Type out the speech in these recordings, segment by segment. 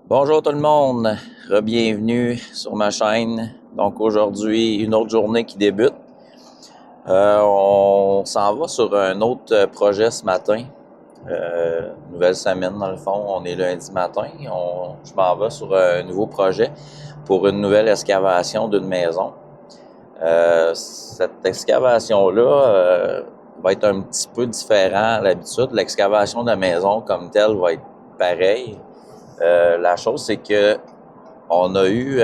Bonjour tout le monde, bienvenue sur ma chaîne. Donc aujourd'hui, une autre journée qui débute. On s'en va sur un autre projet ce matin. Nouvelle semaine dans le fond, on est lundi matin. Je m'en vais sur un nouveau projet pour une nouvelle excavation d'une maison. Cette excavation-là va être un petit peu différent à l'habitude. L'excavation de la maison comme telle va être pareille. La chose, c'est que on a eu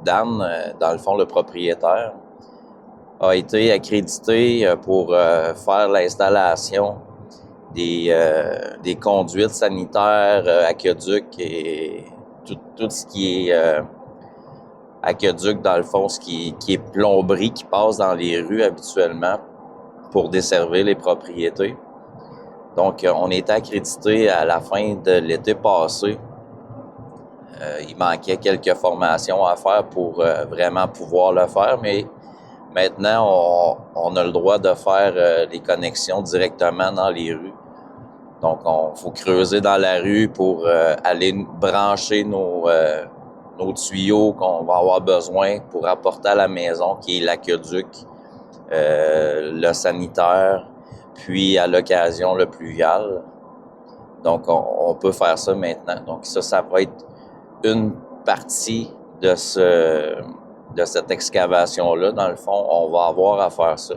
Dan, dans le fond, le propriétaire, a été accrédité pour faire l'installation des conduites sanitaires, aqueducs et tout ce qui est aqueduc, dans le fond, ce qui est plomberie qui passe dans les rues habituellement pour desservir les propriétés. Donc, on était accrédité à la fin de l'été passé. Il manquait quelques formations à faire pour vraiment pouvoir le faire, mais maintenant, on a le droit de faire les connexions directement dans les rues. Donc, il faut creuser dans la rue pour aller brancher nos tuyaux qu'on va avoir besoin pour apporter à la maison, qui est l'aqueduc, le sanitaire, puis à l'occasion le pluvial. Donc, on peut faire ça maintenant. Donc, ça va être une partie de cette excavation-là. Dans le fond, on va avoir à faire ça.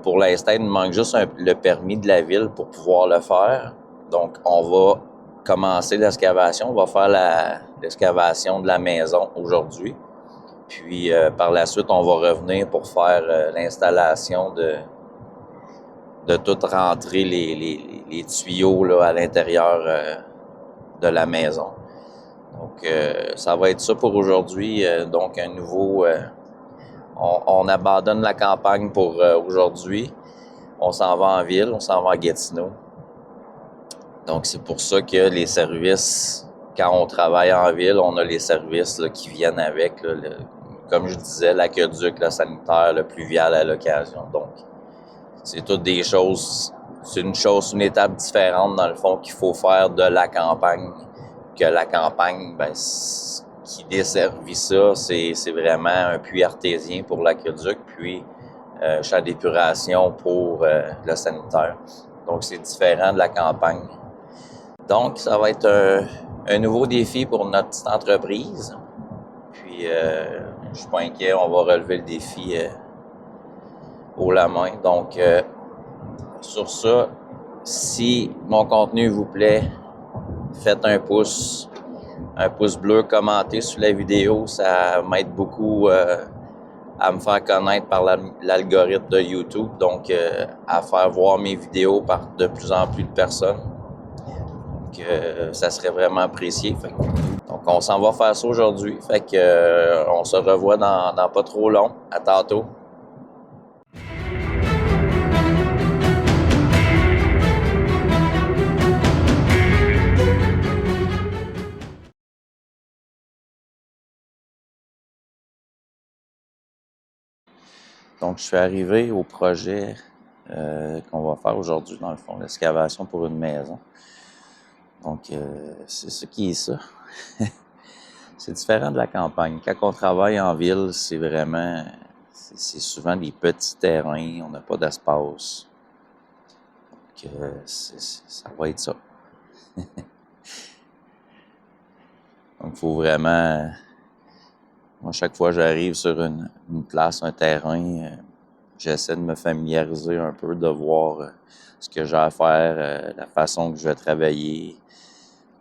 Pour l'instant, il nous manque juste le permis de la ville pour pouvoir le faire. Donc, on va commencer l'excavation. On va faire l'excavation de la maison aujourd'hui. Puis, par la suite, on va revenir pour faire l'installation de tout rentrer les tuyaux là, à l'intérieur de la maison. Donc, ça va être ça pour aujourd'hui. Donc, un nouveau... on abandonne la campagne pour aujourd'hui. On s'en va en ville, on s'en va à Gatineau. Donc, c'est pour ça que les services, quand on travaille en ville, on a les services là, qui viennent avec, là, comme je disais, l'aqueduc, le sanitaire, le pluvial à l'occasion. Donc, c'est toutes des choses... C'est une étape différente, dans le fond, qu'il faut faire de la campagne. Que la campagne, ben, qui desservit ça, c'est vraiment un puits artésien pour l'aqueduc, puis champ d'épuration pour le sanitaire. Donc, c'est différent de la campagne. Donc, ça va être un nouveau défi pour notre petite entreprise. Puis, je suis pas inquiet, on va relever le défi haut la main. Donc, sur ça, si mon contenu vous plaît, faites un pouce bleu, commentez sous la vidéo, ça m'aide beaucoup à me faire connaître par l'algorithme de YouTube, donc à faire voir mes vidéos par de plus en plus de personnes. Donc, ça serait vraiment apprécié. Donc, on s'en va faire ça aujourd'hui. Fait que on se revoit dans pas trop long. À tantôt. Donc, je suis arrivé au projet qu'on va faire aujourd'hui, dans le fond, l'excavation pour une maison. Donc, c'est ce qui est ça. C'est différent de la campagne. Quand on travaille en ville, c'est vraiment... C'est souvent des petits terrains, on n'a pas d'espace. Donc, ça va être ça. Donc, il faut vraiment... Moi, chaque fois que j'arrive sur une place, un terrain, j'essaie de me familiariser un peu, de voir ce que j'ai à faire, la façon que je vais travailler,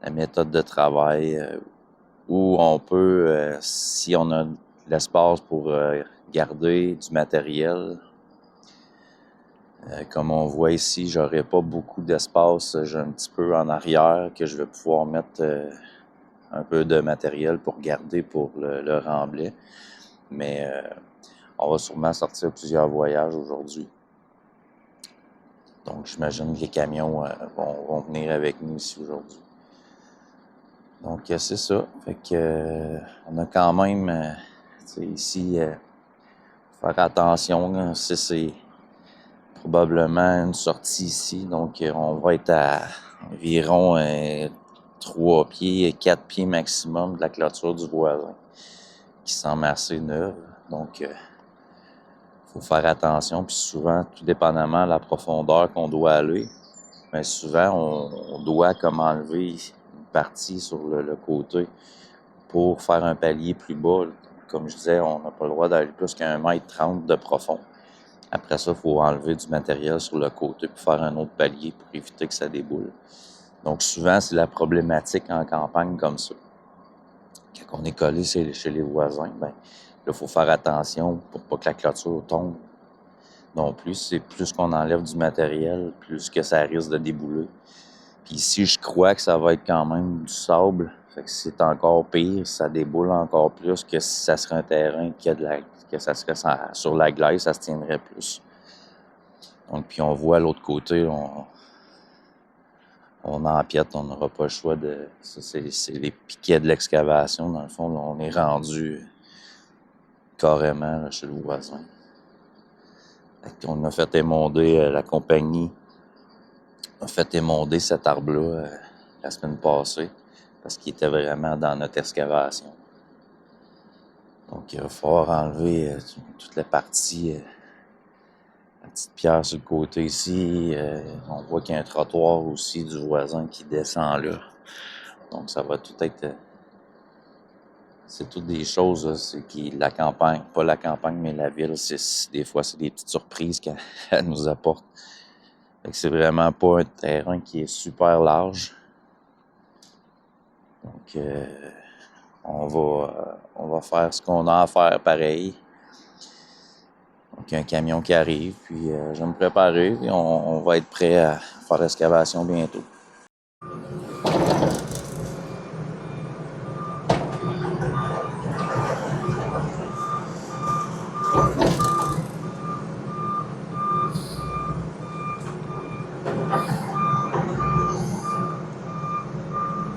la méthode de travail, où on peut, si on a l'espace pour garder du matériel. Comme on voit ici, j'aurai pas beaucoup d'espace. J'ai un petit peu en arrière que je vais pouvoir mettre un peu de matériel pour garder pour le remblai. Mais on va sûrement sortir plusieurs voyages aujourd'hui. Donc, j'imagine que les camions vont venir avec nous ici aujourd'hui. Donc, c'est ça. Fait que on a quand même, ici, faire attention. Là, c'est probablement une sortie ici. Donc, on va être à environ 3 pieds, 4 pieds maximum de la clôture du voisin, qui semble assez neuve. Donc, faut faire attention. Puis souvent, tout dépendamment de la profondeur qu'on doit aller, mais souvent, on doit comme enlever une partie sur le côté pour faire un palier plus bas. Comme je disais, on n'a pas le droit d'aller plus qu'à 1,30 m de profond. Après ça, il faut enlever du matériel sur le côté pour faire un autre palier pour éviter que ça déboule. Donc souvent, c'est la problématique en campagne comme ça. Quand on est collé chez les voisins, ben là, il faut faire attention pour pas que la clôture tombe. Non plus, c'est plus qu'on enlève du matériel, plus que ça risque de débouler. Puis ici, je crois que ça va être quand même du sable. Fait que c'est encore pire, ça déboule encore plus que si ça serait un terrain que ça serait sur la glace, ça se tiendrait plus. Donc, puis on voit à l'autre côté, on empiète, on n'aura pas le choix de... Ça, c'est les piquets de l'excavation. Dans le fond, là, on est rendu carrément là, chez le voisin. On a fait émonder, la compagnie a fait émonder cet arbre-là la semaine passée parce qu'il était vraiment dans notre excavation. Donc, il va falloir enlever toute la partie, la petite pierre sur le côté ici. On voit qu'il y a un trottoir aussi du voisin qui descend là. Donc, ça va tout être... c'est toutes des choses, là, c'est qui la campagne, pas la campagne, mais la ville, des fois, c'est des petites surprises qu'elle nous apporte. Fait que c'est vraiment pas un terrain qui est super large. Donc, on va faire ce qu'on a à faire pareil. Donc, il y a un camion qui arrive, puis je vais me préparer, puis on va être prêt à faire l'excavation bientôt.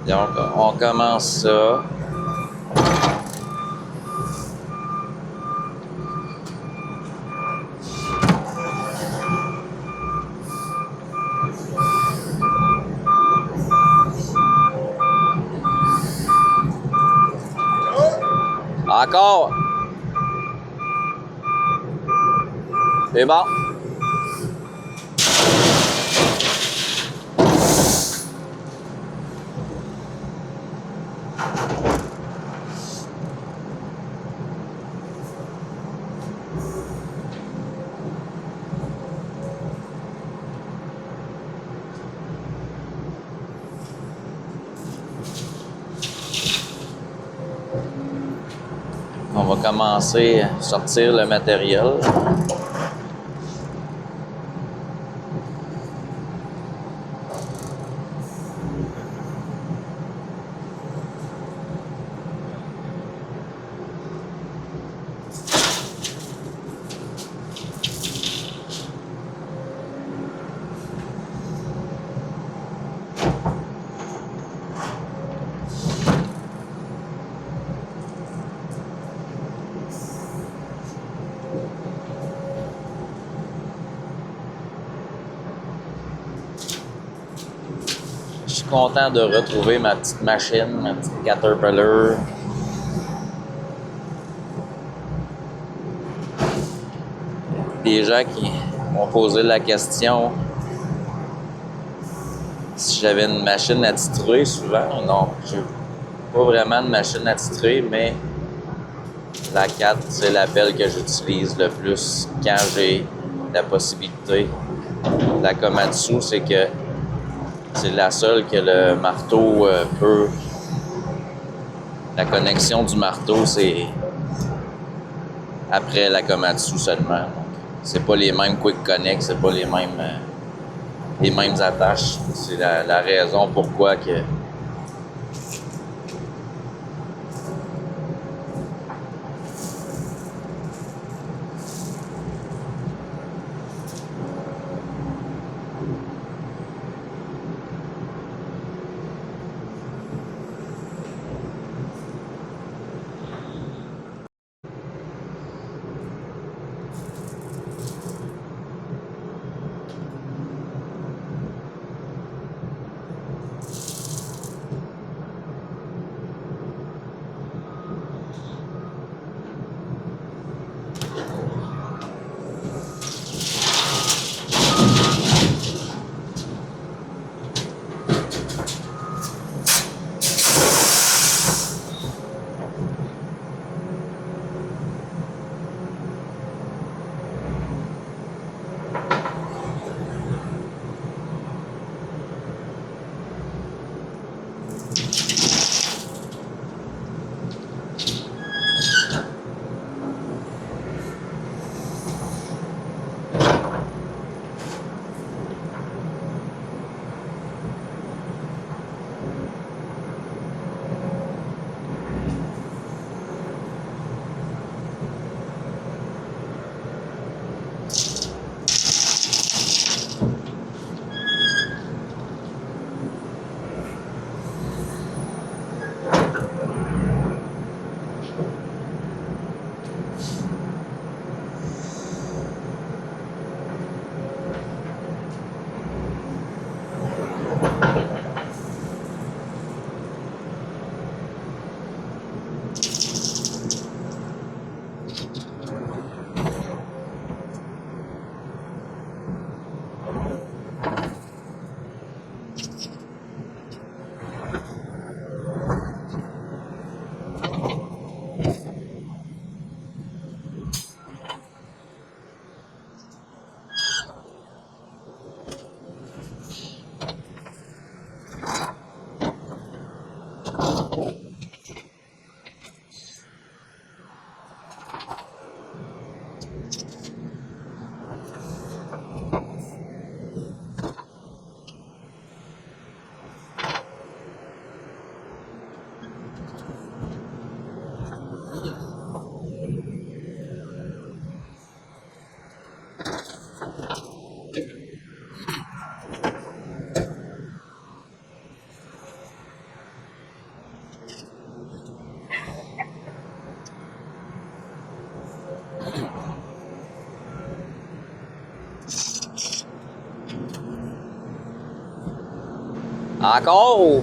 Donc, on commence ça. Encore. C'est bon. On va commencer à sortir le matériel. Je suis content de retrouver ma petite machine, ma petite Caterpillar. Des gens qui m'ont posé la question si j'avais une machine à titrer souvent. Non, j'ai pas vraiment de machine à titrer, mais la 4, c'est la pelle que j'utilise le plus quand j'ai la possibilité. La Komatsu, c'est que c'est la seule que le marteau peut... La connexion du marteau, c'est après la Komatsu seulement. C'est pas les mêmes Quick Connect, c'est pas les mêmes attaches. C'est la raison pourquoi que... Encore?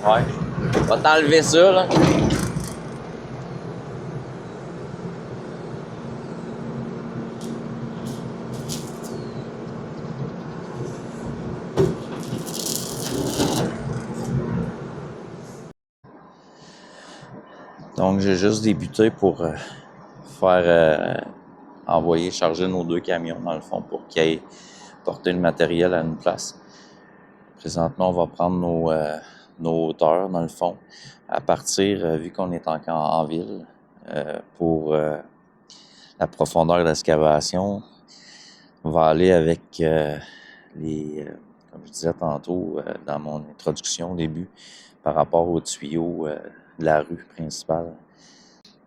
Ouais. Va t'enlever ça, là. Donc, j'ai juste débuté pour faire envoyer charger nos 2 camions, dans le fond, pour qu'ils aillent porter le matériel à une place. Présentement, on va prendre nos hauteurs, dans le fond, à partir, vu qu'on est encore en ville, pour la profondeur d'excavation. On va aller avec comme je disais tantôt dans mon introduction au début, par rapport aux tuyaux de la rue principale.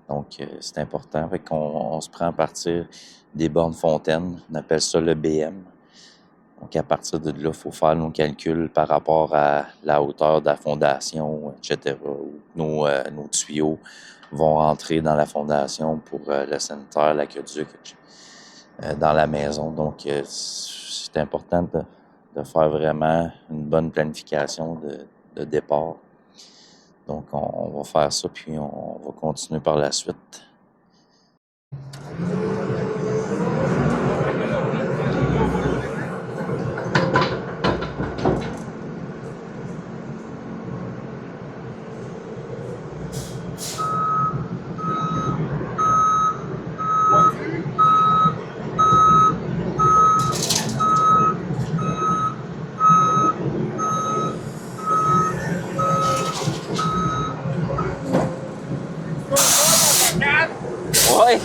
Donc, c'est important. Fait qu'on se prend à partir des bornes fontaines. On appelle ça le BM. Donc, à partir de là, il faut faire nos calculs par rapport à la hauteur de la fondation, etc. Nos tuyaux vont rentrer dans la fondation pour le sanitaire, l'aqueduc, dans la maison. Donc, c'est important de faire vraiment une bonne planification de départ. Donc, on va faire ça, puis on va continuer par la suite. Ouais!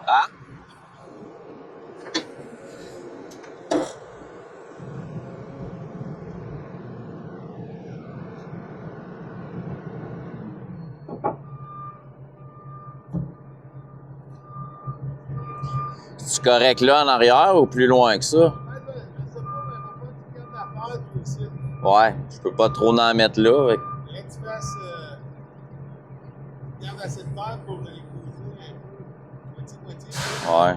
Ah? C'est correct là en arrière ou plus loin que ça? Ouais, je peux pas trop en mettre là. Avec... Il faudrait que tu fasses. Garde assez de terre pour les poser un peu. Moitié-moitié. Ouais.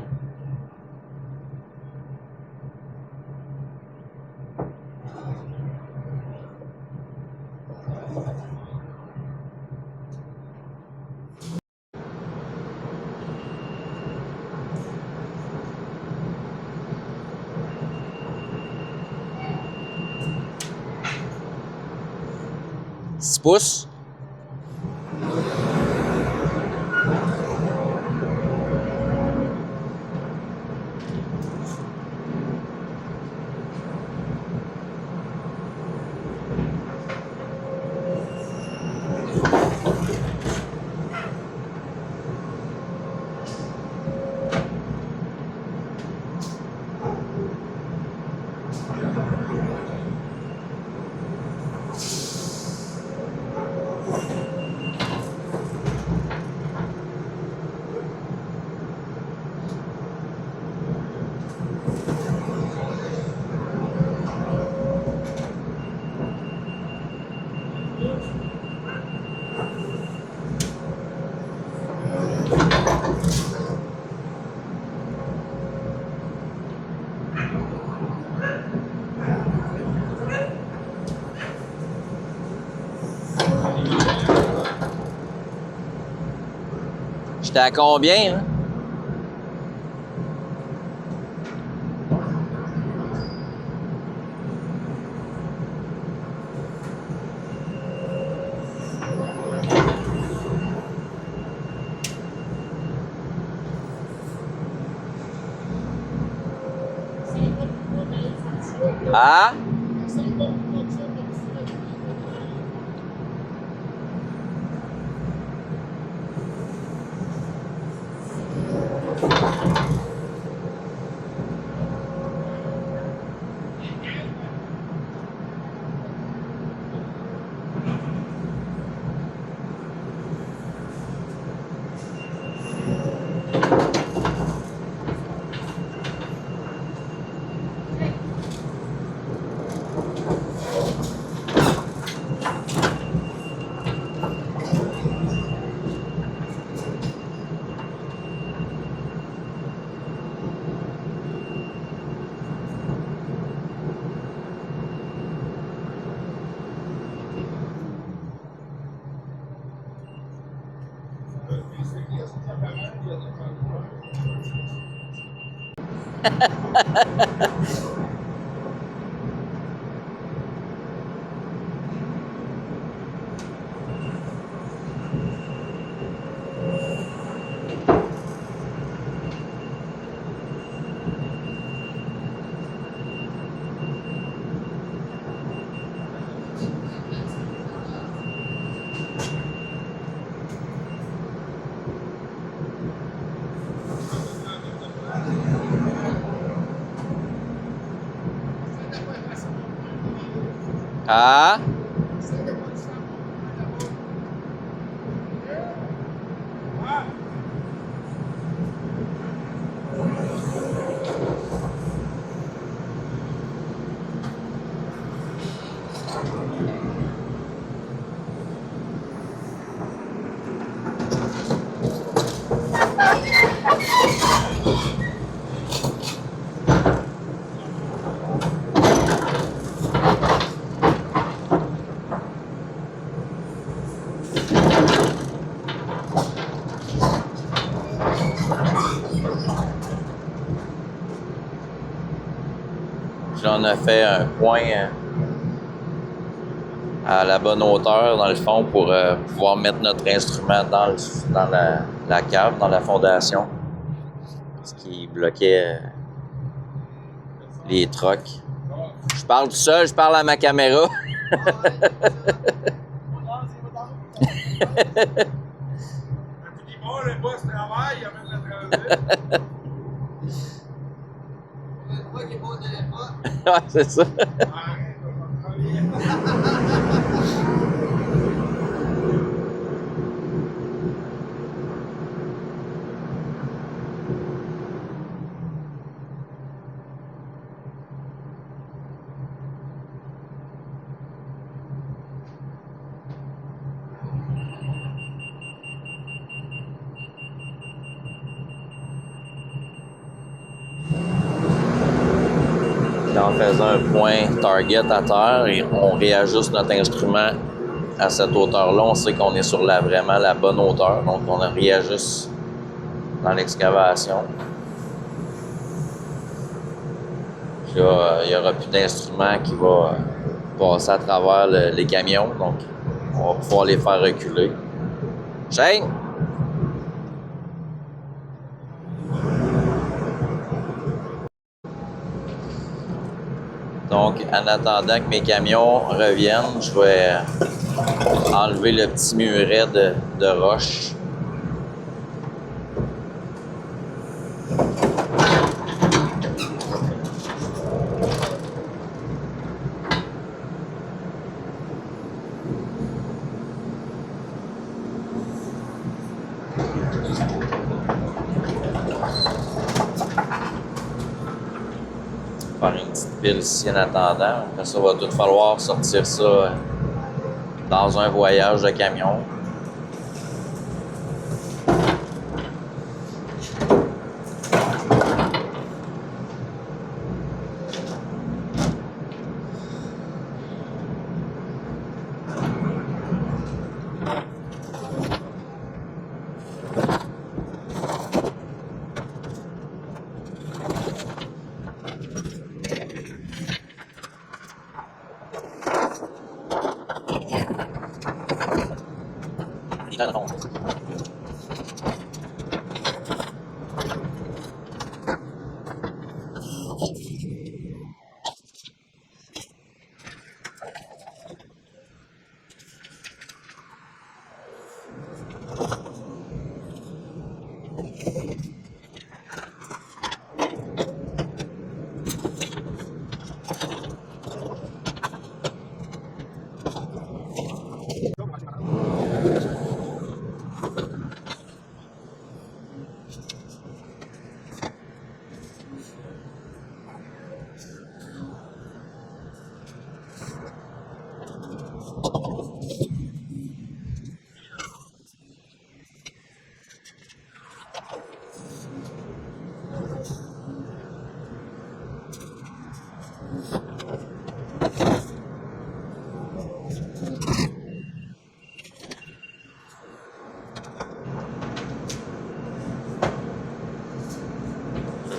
Six pouces? J'étais à combien, hein? Ah? Ah? J'en ai fait un point à la bonne hauteur, dans le fond, pour pouvoir mettre notre instrument dans la cave, dans la fondation. Ce qui bloquait les trocs. Je parle tout seul, je parle à ma caméra. Oh, le boss travaille, il amène le travail. Je crois qu'il est pas au téléphone. Ouais, c'est ça. Arrête, on va travailler. En faisant un point target à terre et on réajuste notre instrument à cette hauteur-là, on sait qu'on est sur vraiment la bonne hauteur. Donc, on réajuste dans l'excavation. Puis là, il n'y aura plus d'instrument qui va passer à travers les camions. Donc, on va pouvoir les faire reculer. Shane! Donc, en attendant que mes camions reviennent, je vais enlever le petit muret de roche. Faire une petite pile ici en attendant. Après ça, va tout falloir sortir ça dans un voyage de camion.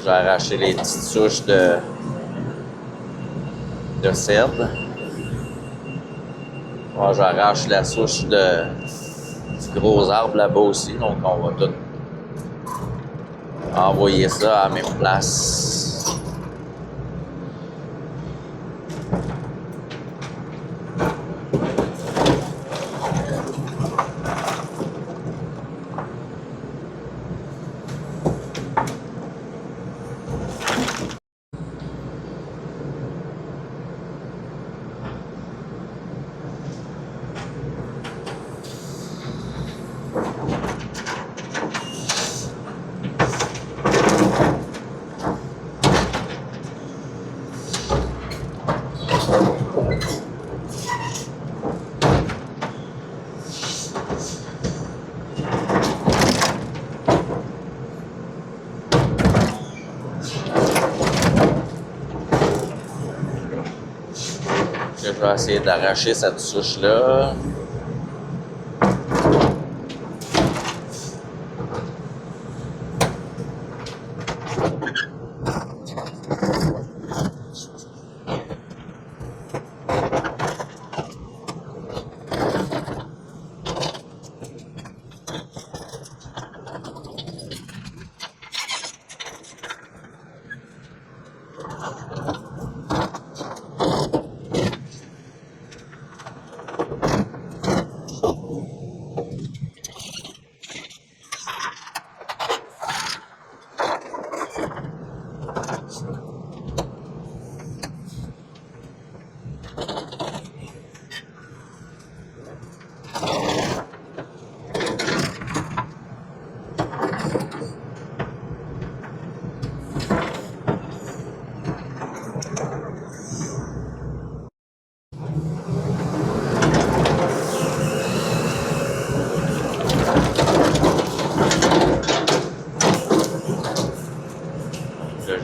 J'ai arraché les petites souches de cèdre. Moi, j'arrache la souche du gros arbre là-bas aussi. Donc, on va tout envoyer ça à la même place. Je vais essayer d'arracher cette souche-là.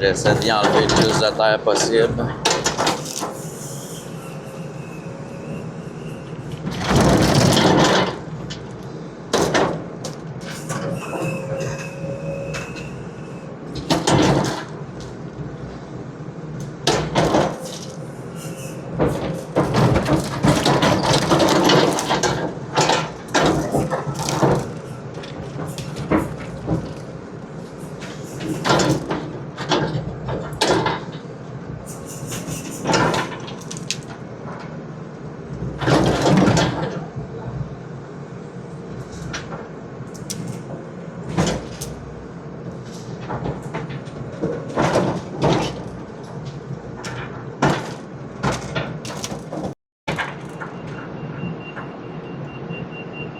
J'essaie d'y enlever le plus de terre possible.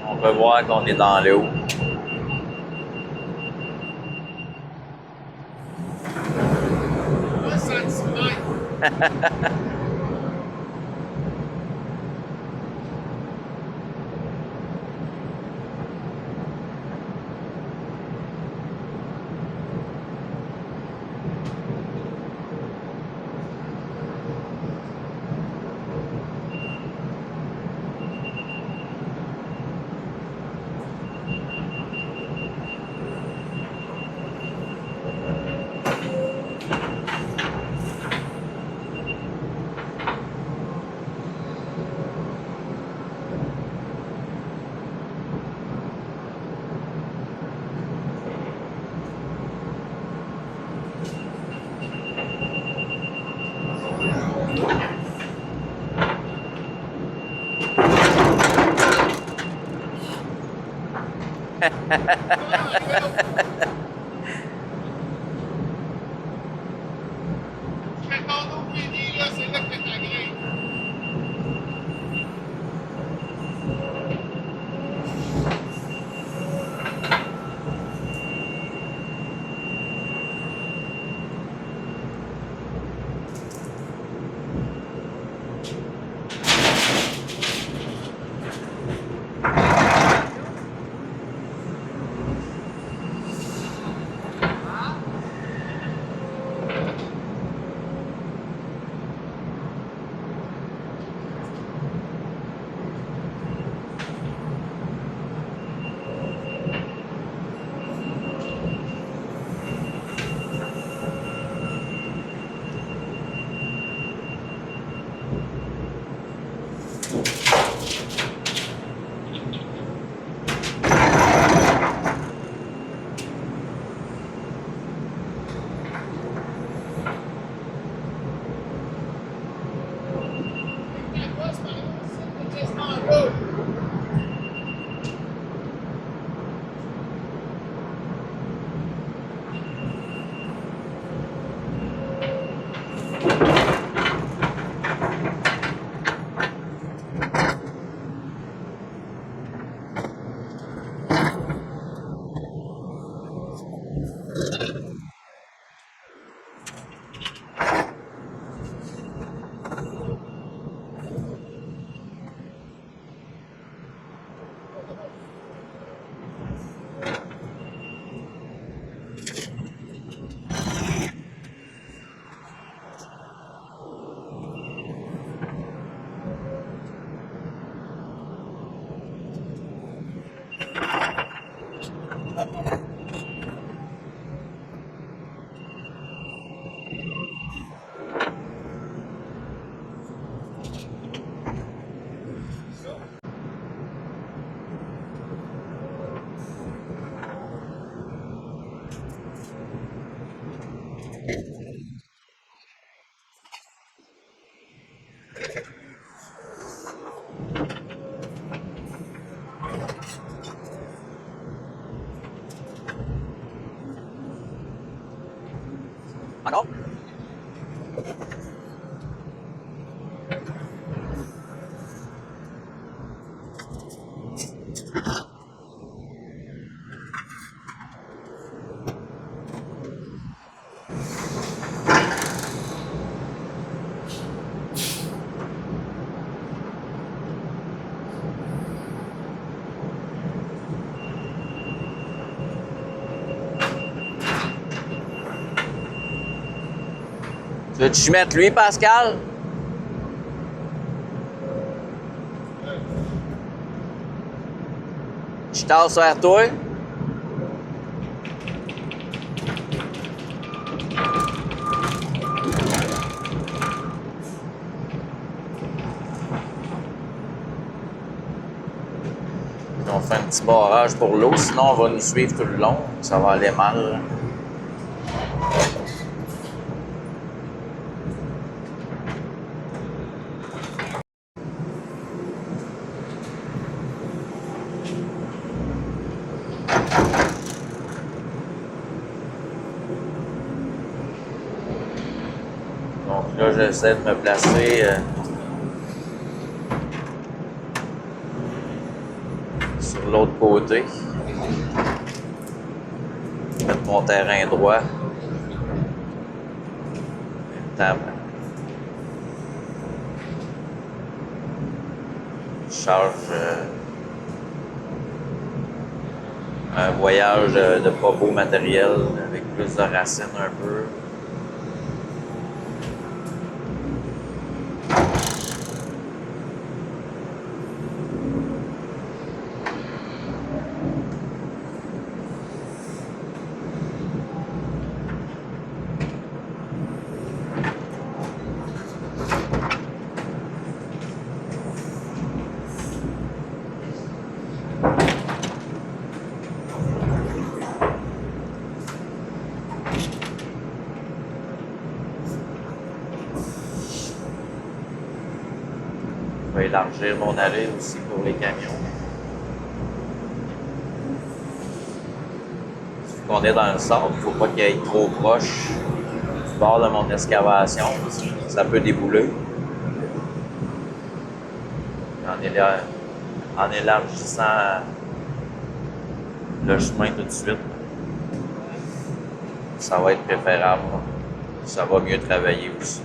On peut voir qu'on est dans l'eau. Un centimètre. Quand ton eau finit, là, c'est là que t'as grimpe. Encore? Tu veux que je mette lui, Pascal? Je tasse vers toi. On fait un petit barrage pour l'eau, sinon on va nous suivre tout le long. Ça va aller mal. Donc là, j'essaie de me placer sur l'autre côté. Mettre mon terrain droit. Table. Je charge un voyage de pas beau matériel avec plus de racines un peu. Je vais élargir mon allée aussi pour les camions. Vu qu'on est dans le sable, il ne faut pas qu'il aille trop proche du bord de mon excavation. Ça peut débouler. En élargissant le chemin tout de suite, ça va être préférable. Ça va mieux travailler aussi.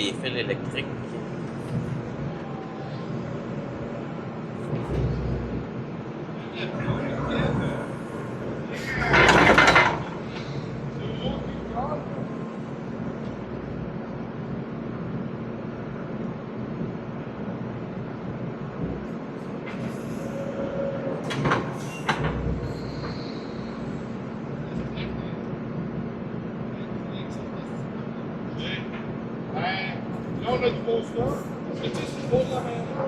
des fils électriques. Là, on a du beau stuff. Parce que tu sais, c'est beau de la maison.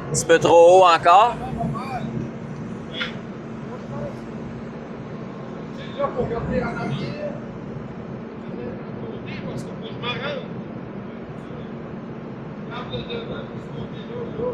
Un petit peu trop haut encore. Là, pour regarder en arrière, parce que moi, je m'arrête. Regarde le devant, ce côté-là, là.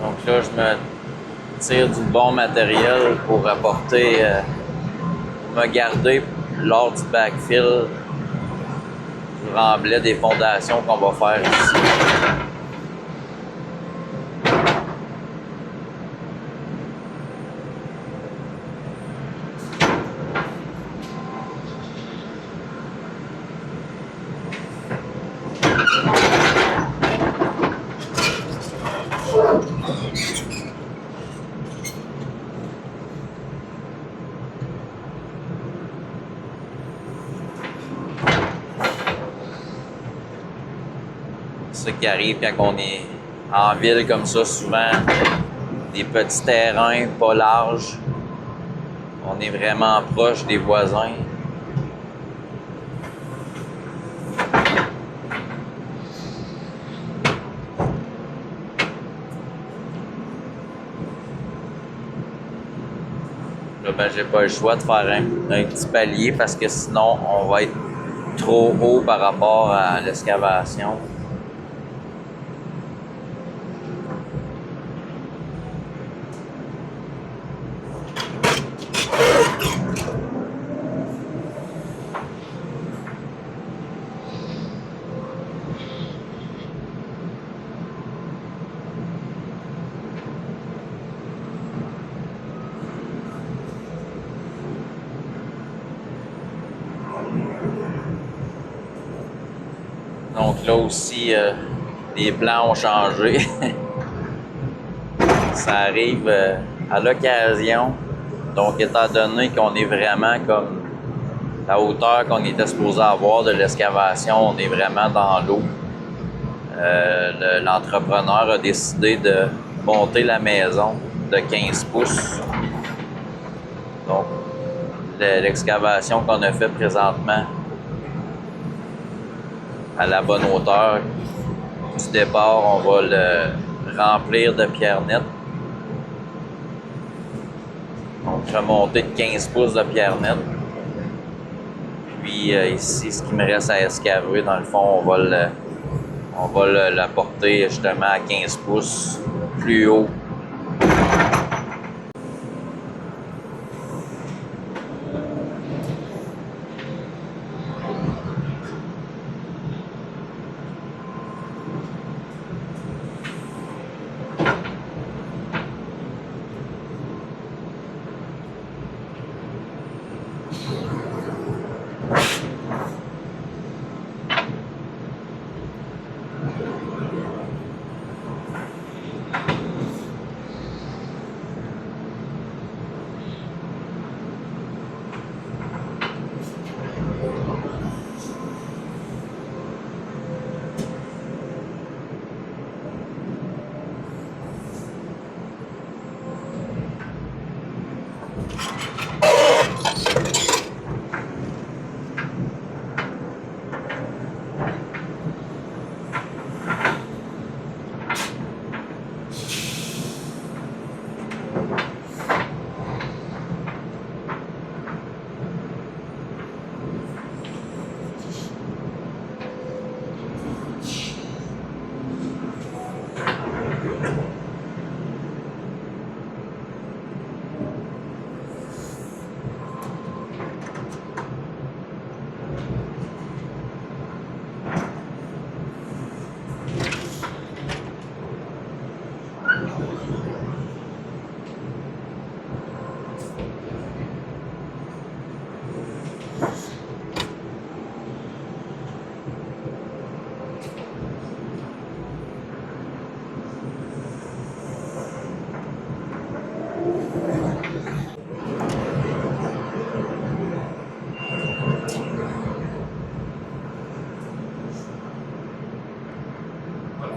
Donc là, je me tire du bon matériel pour apporter, pour me garder lors du backfill du remblai des fondations qu'on va faire ici. C'est ça qui arrive quand on est en ville comme ça, souvent, des petits terrains pas larges. On est vraiment proche des voisins. Là, ben, j'ai pas le choix de faire un petit palier parce que sinon, on va être trop haut par rapport à l'excavation. Donc là aussi, les plans ont changé. Ça arrive à l'occasion. Donc, étant donné qu'on est vraiment comme la hauteur qu'on était supposé avoir de l'excavation, on est vraiment dans l'eau. L'entrepreneur a décidé de monter la maison de 15 pouces. Donc, l'excavation qu'on a fait présentement à la bonne hauteur du départ, on va le remplir de pierre nette. Donc, remonter de 15 pouces de pierre nette. Puis ici, ce qui me reste à excaver, dans le fond, on va le porter justement à 15 pouces plus haut.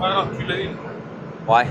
Faire reculer. Ouais.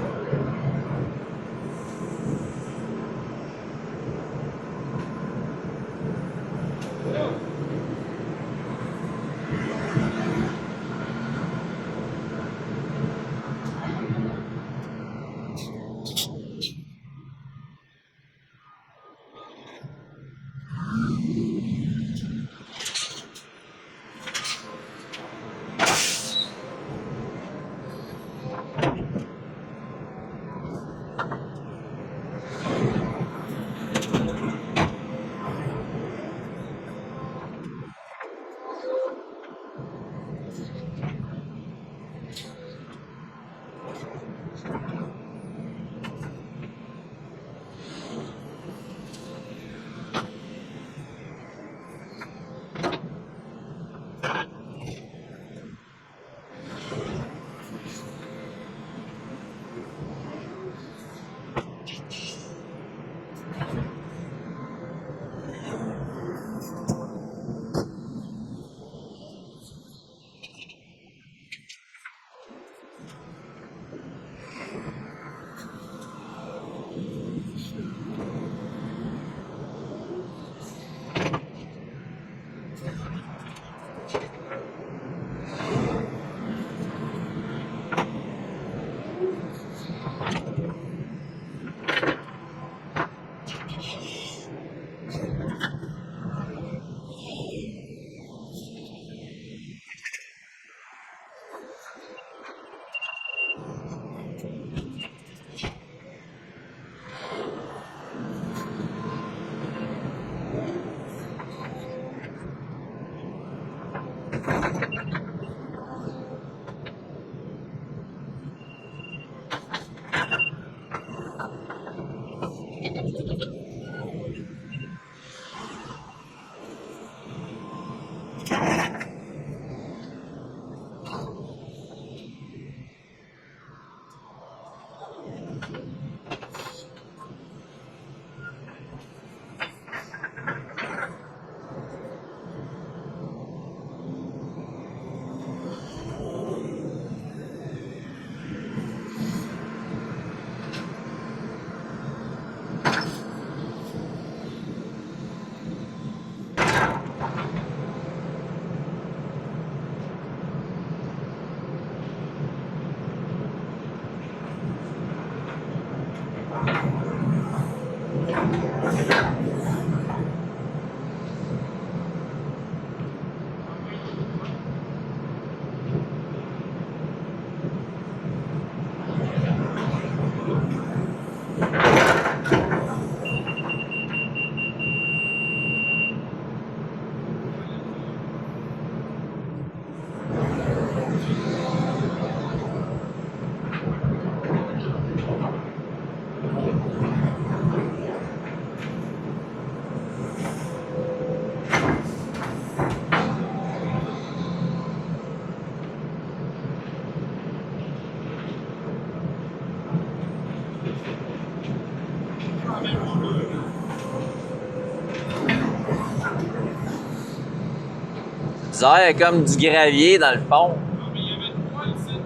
Bizarre, il y a comme du gravier dans le fond. Ah, mais il y avait de quoi ici?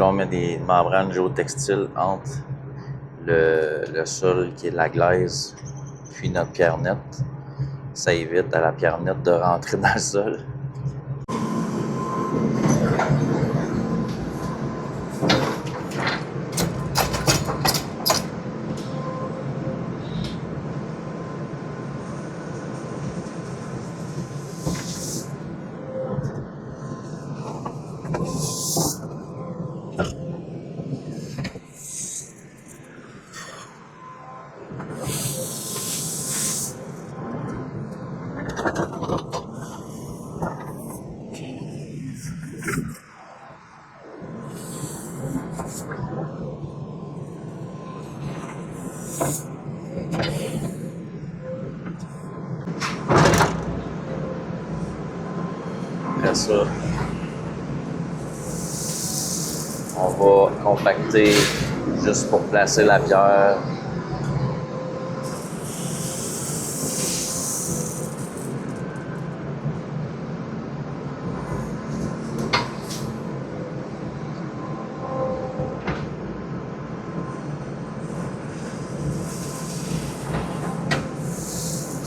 là, on met des membranes géotextiles entre le sol qui est de la glaise puis notre pierre nette. Ça évite à la pierre nette de rentrer dans le sol. Après ça, on va compacter juste pour placer la pierre.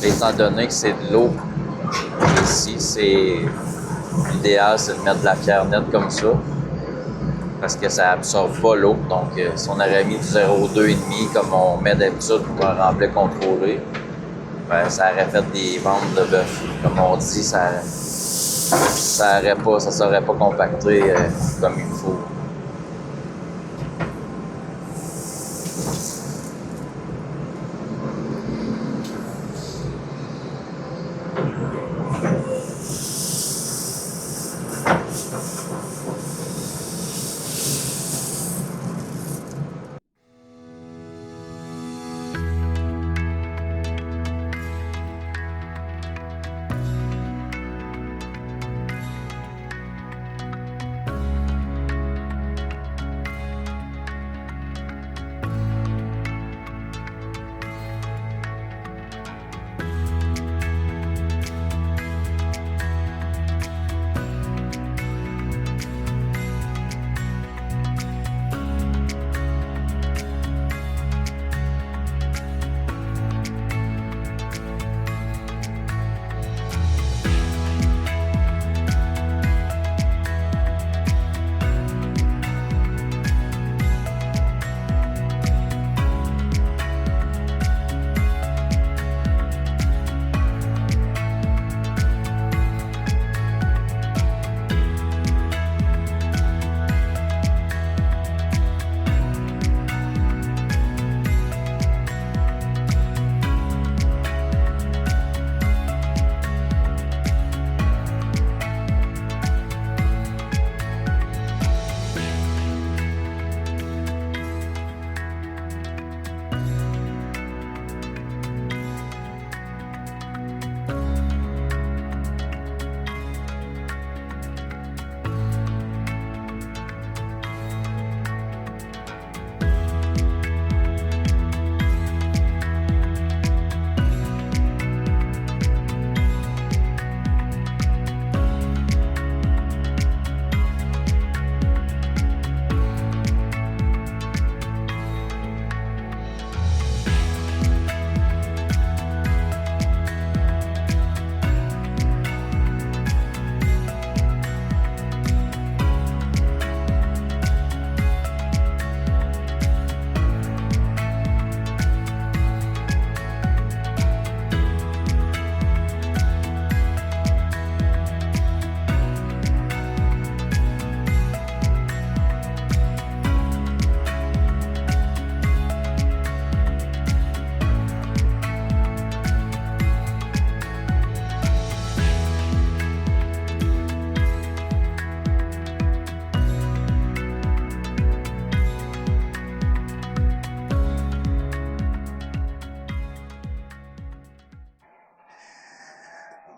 Étant donné que c'est de l'eau ici, c'est l'idéal, c'est de mettre de la pierre nette comme ça, parce que ça absorbe pas l'eau. Donc, si on aurait mis du 0,2,5 comme on met d'habitude pour un remblai contrôlé, ben, ça aurait fait des ventes de bœuf. Comme on dit, ça serait pas compacté comme il faut.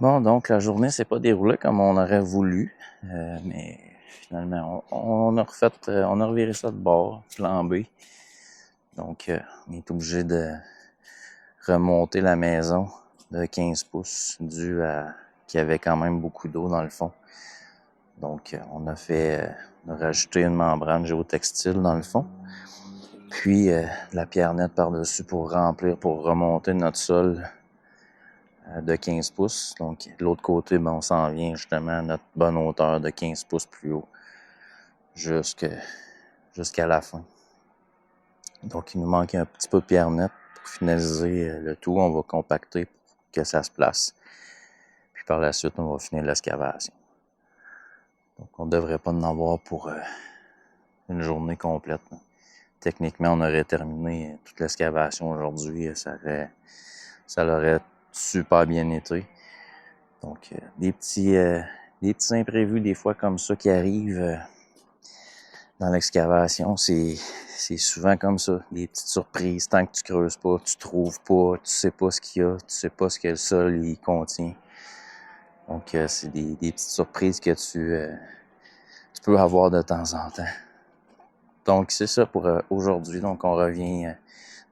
Bon, donc la journée s'est pas déroulée comme on aurait voulu, mais finalement, on a reviré ça de bord, plan B. Donc, on est obligé de remonter la maison de 15 pouces dû à qu'il y avait quand même beaucoup d'eau dans le fond. Donc, on a rajouté une membrane géotextile dans le fond. Puis, la pierre nette par-dessus pour remonter notre sol de 15 pouces. Donc, de l'autre côté, on s'en vient justement à notre bonne hauteur de 15 pouces plus haut jusqu'à la fin. Donc, il nous manque un petit peu de pierre nette pour finaliser le tout. On va compacter pour que ça se place. Puis par la suite, on va finir l'excavation. Donc, on ne devrait pas en avoir pour une journée complète. Techniquement, on aurait terminé toute l'excavation aujourd'hui. Ça l'aurait super bien été. Donc, des petits imprévus des fois comme ça qui arrivent dans l'excavation, c'est souvent comme ça, des petites surprises. Tant que tu creuses pas, tu trouves pas, tu sais pas ce qu'il y a, tu sais pas ce que le sol il contient. Donc, c'est des petites surprises que tu peux avoir de temps en temps. Donc, c'est ça pour aujourd'hui. Donc, on revient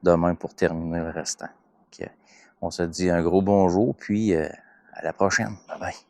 demain pour terminer le restant. Donc, on se dit un gros bonjour, puis à la prochaine. Bye bye.